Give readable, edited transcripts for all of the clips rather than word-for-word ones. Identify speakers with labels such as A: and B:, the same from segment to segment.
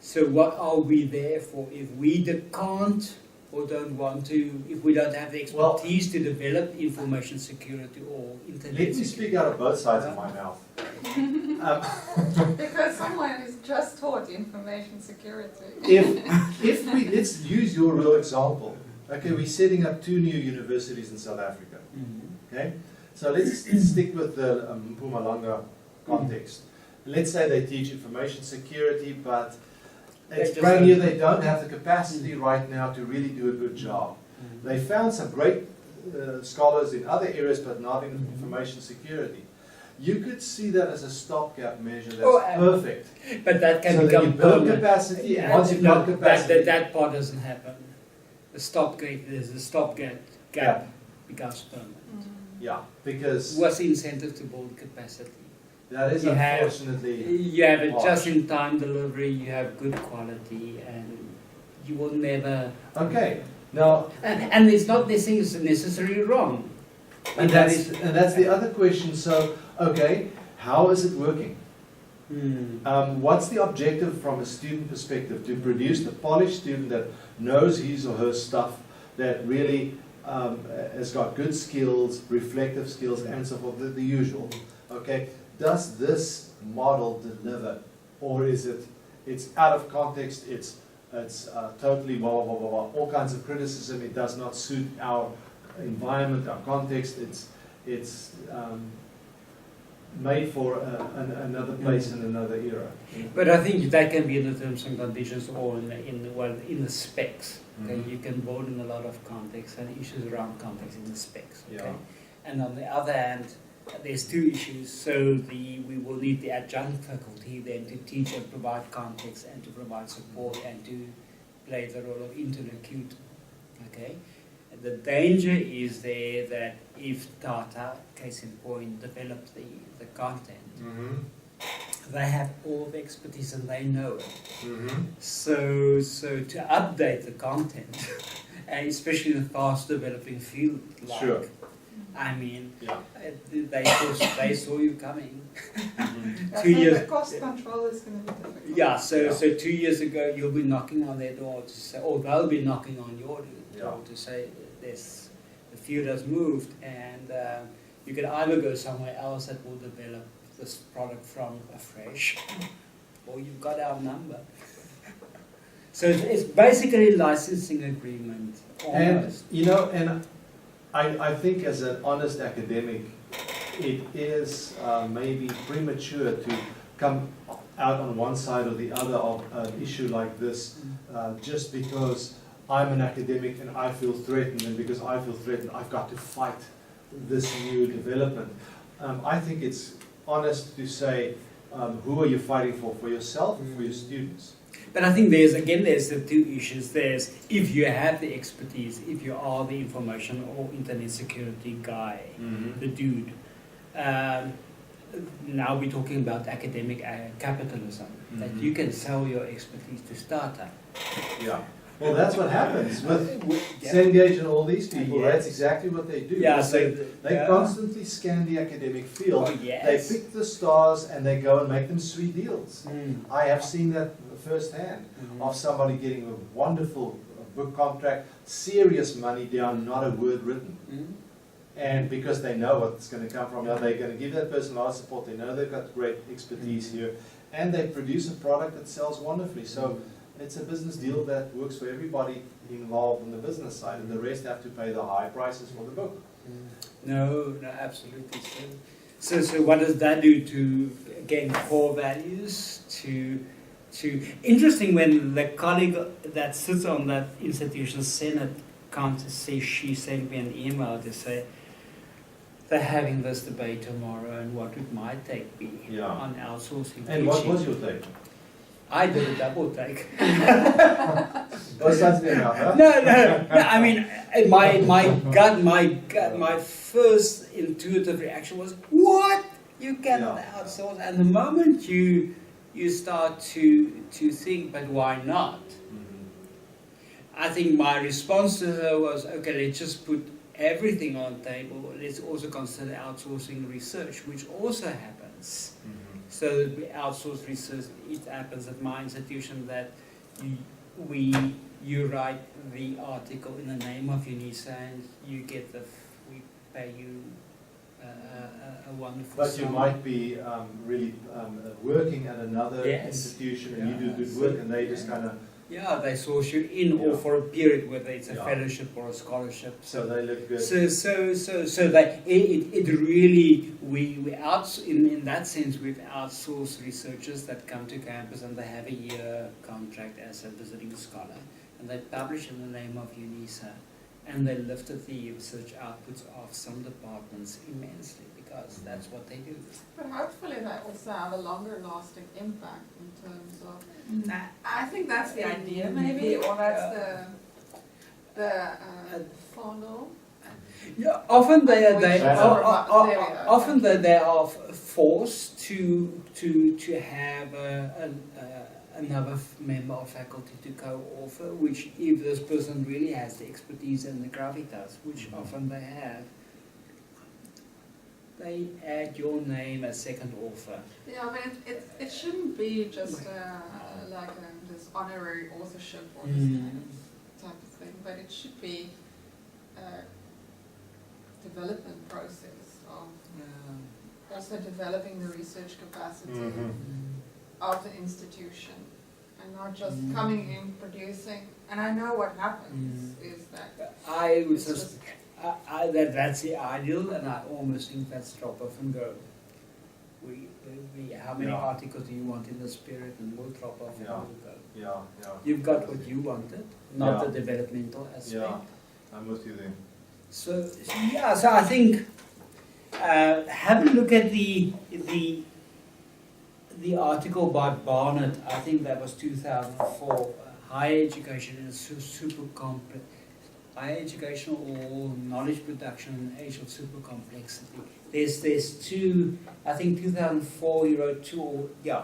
A: So what are we there for if we can't or don't want to, if we don't have the expertise to develop information security or internet
B: Let me
A: security?
B: speak out of both sides of my mouth.
C: Because someone is just taught information security.
B: If we, let's use your real example. Okay, we're setting up 2 new universities in South Africa. Okay, so let's stick with the Mpumalanga context. Let's say they teach information security, but it's brand new, they don't have the capacity right now to really do a good job. They found some great scholars in other areas, but not in information security. You could see that as a stopgap measure that's perfect.
A: But that can
B: so
A: become
B: that you build
A: permanent.
B: capacity, and once you've got capacity...
A: That part doesn't happen. The stopgap becomes permanent.
B: Yeah, because...
A: What's the incentive to build capacity?
B: That is unfortunately...
A: You have a just-in-time delivery, you have good quality, and you will never...
B: Okay, now...
A: And it's not necessarily wrong.
B: And that's the other question. So, okay, how is it working? What's the objective from a student perspective? To produce the polished student that knows his or her stuff, that really has got good skills, reflective skills, and so forth, the usual. Okay, does this model deliver, or is it's out of context? It's totally blah blah blah blah blah. All kinds of criticism. It does not suit our environment, our context. It's made for another place in another era.
A: But I think that can be in the terms and conditions or in the specs. Okay? You can build in a lot of context and issues around context in the specs. Okay?
B: Yeah.
A: And on the other hand, there's 2 issues. So we will need the adjunct faculty then to teach and provide context and to provide support and to play the role of interlocutor. Okay? The danger is there that if Tata, case in point, develops the content, they have all the expertise and they know it. So to update the content, and especially in a fast developing field like,
B: sure.
A: I mean,
B: Yeah.
A: they saw you coming.
C: I
A: 2
C: think
A: years.
C: the cost control is going to be difficult.
A: Yeah, so 2 years ago you'll be knocking on their door to say, or they'll be knocking on your door to say the field has moved, and you can either go somewhere else that will develop this product from afresh, or you've got our number. So it's basically licensing agreement. Almost.
B: And I think as an honest academic, it is maybe premature to come out on one side or the other of an issue like this, just because I'm an academic and I feel threatened, and because I feel threatened, I've got to fight this new development. I think it's honest to say, who are you fighting for yourself or for your students?
A: But I think there's the 2 issues. There's if you have the expertise, if you are the information or internet security guy, the dude. Now we're talking about academic capitalism, that you can sell your expertise to startup.
B: Yeah. Well, that's what happens with Cengage and all these people. Yes. That's exactly what they do.
A: Yeah, so
B: they constantly scan the academic field.
A: Oh, yes.
B: They pick the stars and they go and make them sweet deals. I have seen that firsthand of somebody getting a wonderful book contract, serious money down, not a word written. And because they know what's going to come from it, they're going to give that person a lot of support. They know they've got great expertise here, and they produce a product that sells wonderfully. So it's a business deal that works for everybody involved on the business side, and the rest have to pay the high prices for the book.
A: No, absolutely. So what does that do to, again, core values? Interesting when the colleague that sits on that institution's Senate can't say, she sent me an email to say, they're having this debate tomorrow, and what would my take be on outsourcing?
B: And what was your take?
A: I did a double take.
B: Both sides of the mouth, huh?
A: No. I mean, my first intuitive reaction was, "What? You cannot outsource?" And the moment you start to think, "But why not?" I think my response to her was, "Okay, let's just put everything on the table. Let's also consider outsourcing research, which also happens." So we outsource research. It happens at my institution that you write the article in the name of UNISA and you get we pay you a wonderful
B: But
A: sum.
B: you might be really working at another
A: Yes.
B: institution and you
A: Yeah.
B: do good work and they just kind of,
A: Yeah, they source you in or
B: Yeah.
A: for a period, whether it's a
B: Yeah.
A: fellowship or a scholarship.
B: so they look good.
A: So that it really in that sense we've outsourced researchers that come to campus and they have a year contract as a visiting scholar and they publish in the name of UNISA and they lifted the research outputs of some departments immensely because that's what they do.
C: But hopefully they also have a longer lasting impact in terms of,
D: I think that's the idea, maybe, or that's the
C: funnel.
A: Yeah, often they are
C: Often
A: they are forced to have another member of faculty to co-author, which if this person really has the expertise and the gravitas, which often they have, they add your name as second author.
C: Yeah, but it shouldn't be just this honorary authorship or this type of thing, but it should be a development process of also developing the research capacity of the institution and not just coming in, producing. And I know what happens is that
A: I would
C: it's
A: just,
C: just
A: that's the ideal, and I almost think that's drop off and go. How many
B: Yeah.
A: articles do you want in this period, and we'll drop off and
B: Yeah.
A: we'll go.
B: Yeah.
A: You've got what you wanted, not
B: Yeah.
A: the developmental aspect.
B: Yeah, I'm with you there.
A: So I think have a look at the article by Barnett. I think that was 2004. Higher education is super complex. Higher education or knowledge production in the age of super complexity. There's two. I think 2004 he wrote two. Or, yeah.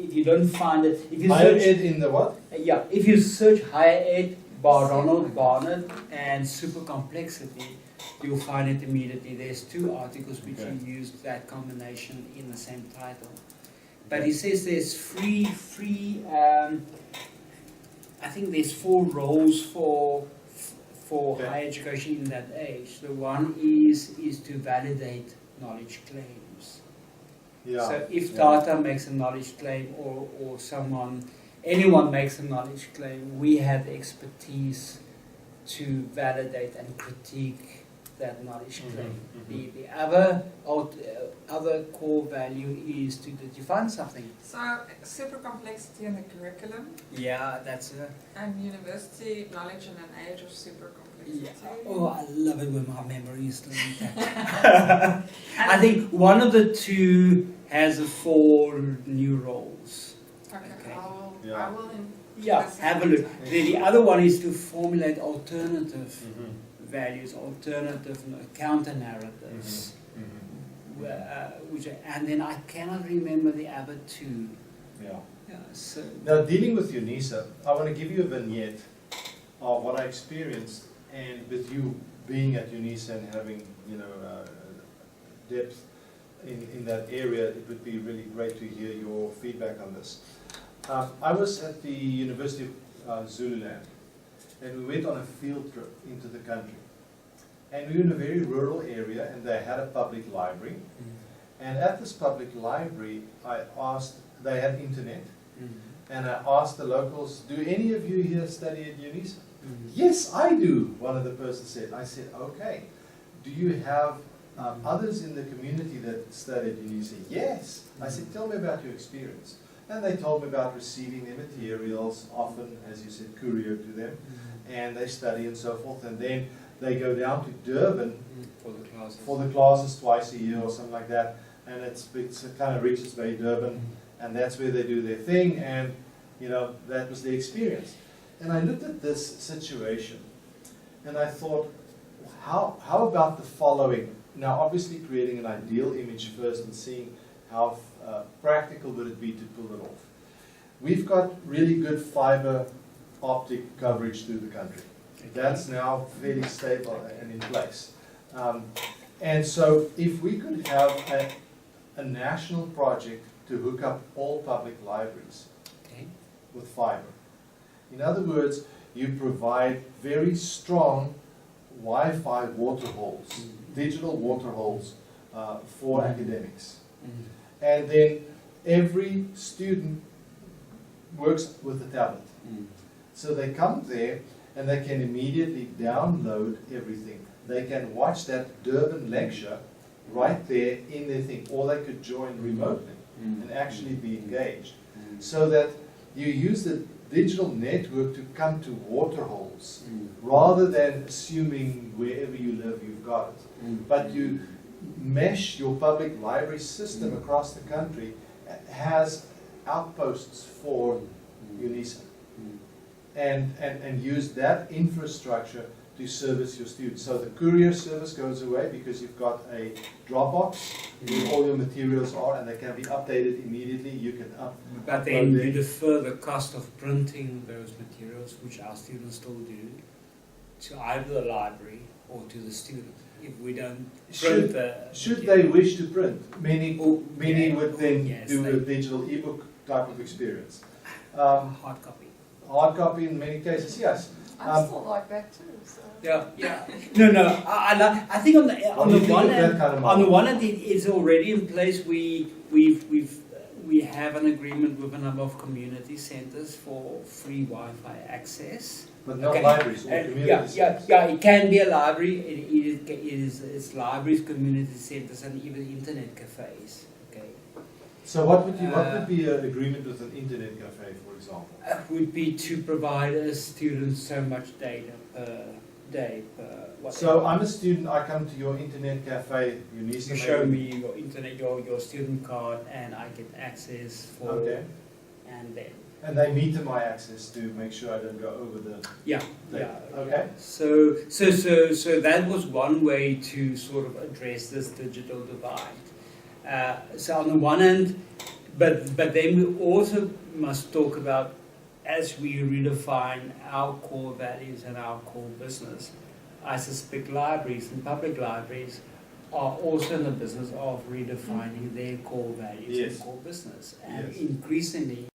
A: If you don't find it, if you
B: Higher
A: search,
B: ed in the what?
A: yeah, if you search higher ed by Ronald Barnett and super complexity, you'll find it immediately. There's two articles which
B: Okay.
A: use that combination in the same title. But he says there's I think there's 4 roles for
B: Okay.
A: higher education in that age. The one is to validate knowledge claims.
B: Yeah.
A: So if
B: yeah.
A: Tata makes a knowledge claim or anyone makes a knowledge claim, we have the expertise to validate and critique that knowledge claim. The other core value is to did you find something?
D: So, super complexity in the curriculum
A: Yeah, that's a
D: and university knowledge in an age of super complexity.
A: yeah. Oh, I love it when my memory is still intact. I think one of the two has 4 new roles.
D: Okay.
B: Yeah.
D: I will
A: Yeah, have a look. The other one is to formulate alternative values, alternative counter narratives. And then I cannot remember the other 2.
B: Yeah.
A: Yeah, so
B: Now, dealing with UNISA, I want to give you a vignette of what I experienced, and with you being at UNISA and having, depth in that area, it would be really great to hear your feedback on this. I was at the University of Zululand, and we went on a field trip into the country. And we were in a very rural area, and they had a public library. And at this public library, they had internet, and I asked the locals, do any of you here study at UNISA? Yes, I do, one of the persons said. I said, okay. Do you have others in the community that study at UNISA? Yes. I said, tell me about your experience. And they told me about receiving their materials, often, as you said, courier to them, and they study and so forth. And then they go down to Durban for the classes twice a year or something like that. And it's kind of Richards Bay, Durban, and that's where they do their thing. And that was the experience. And I looked at this situation, and I thought, how about the following? Now, obviously, creating an ideal image first and seeing how practical would it be to pull it off. We've got really good fiber optic coverage through the country. That's now fairly stable and in place. And so if we could have a national project to hook up all public libraries
A: Okay.
B: with fiber. In other words, you provide very strong Wi-Fi water holes, digital water holes for academics. And then every student works with a tablet. So they come there and they can immediately download everything. They can watch that Durban lecture right there in their thing, or they could join remotely and actually be engaged. So that you use the digital network to come to water holes, rather than assuming wherever you live you've got it. But you mesh your public library system across the country, has outposts for UNISA, and use that infrastructure to service your students. So the courier service goes away because you've got a Dropbox where all your materials are, and they can be updated immediately. You can
A: But then you defer the cost of printing those materials, which our students still do, to either the library or to the student. If we don't print
B: Should they wish to print, many
A: yeah,
B: would then
A: yes,
B: do
A: they-
B: a digital ebook type of experience.
A: hard copy.
B: Hard copy in many cases, yes.
C: I still like that too. So.
A: Yeah. No. I think on the
B: What do you think
A: one
B: of that
A: hand,
B: kind of
A: on the
B: model?
A: one hand, it's already in place. We have an agreement with a number of community centers for free Wi-Fi access.
B: But not
A: Okay.
B: libraries or community centers.
A: Yeah. It can be a library. It's libraries, community centers, and even internet cafes. Okay.
B: So what would be an agreement with an internet cafe, for example?
A: Would be to provide a student so much data per day per whatever.
B: So I'm a student, I come to your internet cafe, UNISA.
A: You show me your internet, your student card, and I get access for.
B: Okay.
A: And then.
B: And they meter my access to make sure I don't go over the...
A: Yeah.
B: Okay.
A: So that was one way to sort of address this digital divide. So on the one hand, but then we also must talk about, as we redefine our core values and our core business, I suspect libraries and public libraries are also in the business of redefining their core values
B: Yes.
A: and core business. And
B: Yes.
A: increasingly,